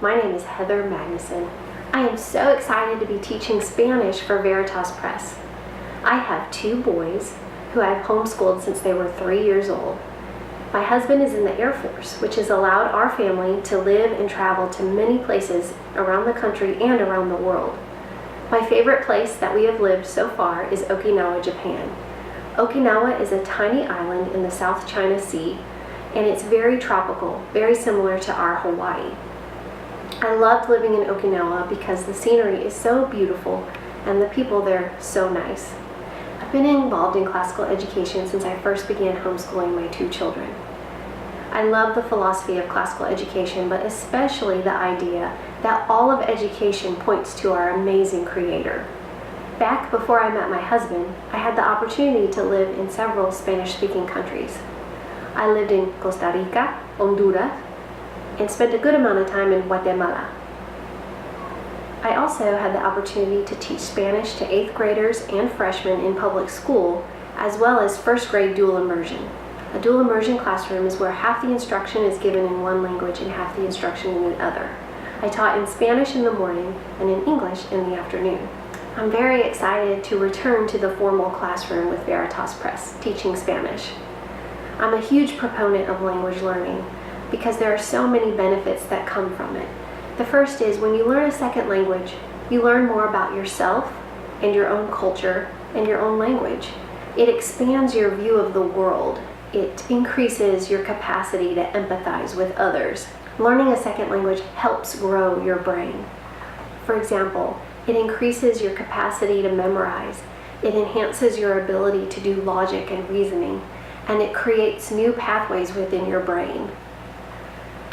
my name is Heather Magnuson. I am so excited to be teaching Spanish for Veritas Press. I have 2 boys who I've homeschooled since they were 3 years old. My husband is in the Air Force, which has allowed our family to live and travel to many places around the country and around the world. My favorite place that we have lived so far is Okinawa, Japan. Okinawa is a tiny island in the South China Sea, and it's very tropical, very similar to our Hawaii. I loved living in Okinawa because the scenery is so beautiful and the people there so nice. I've been involved in classical education since I first began homeschooling my 2 children. I love the philosophy of classical education, but especially the idea that all of education points to our amazing Creator. Back before I met my husband, I had the opportunity to live in several Spanish-speaking countries. I lived in Costa Rica, Honduras, and spent a good amount of time in Guatemala. I also had the opportunity to teach Spanish to 8th graders and freshmen in public school, as well as 1st grade dual immersion. A dual immersion classroom is where half the instruction is given in one language and half the instruction in the other. I taught in Spanish in the morning and in English in the afternoon. I'm very excited to return to the formal classroom with Veritas Press, teaching Spanish. I'm a huge proponent of language learning because there are so many benefits that come from it. The first is when you learn a second language, you learn more about yourself and your own culture and your own language. It expands your view of the world. It increases your capacity to empathize with others. Learning a second language helps grow your brain. For example, it increases your capacity to memorize. It enhances your ability to do logic and reasoning, and it creates new pathways within your brain.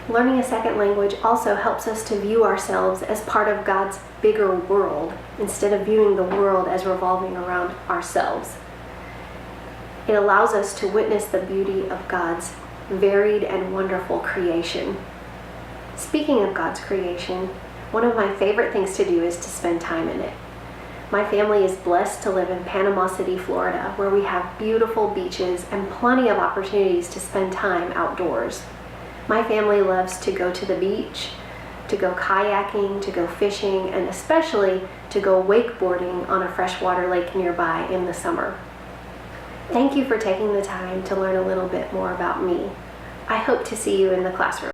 Learning a second language also helps us to view ourselves as part of God's bigger world instead of viewing the world as revolving around ourselves. It allows us to witness the beauty of God's varied and wonderful creation. Speaking of God's creation, one of my favorite things to do is to spend time in it. My family is blessed to live in Panama City, Florida, where we have beautiful beaches and plenty of opportunities to spend time outdoors. My family loves to go to the beach, to go kayaking, to go fishing, and especially to go wakeboarding on a freshwater lake nearby in the summer. Thank you for taking the time to learn a little bit more about me. I hope to see you in the classroom.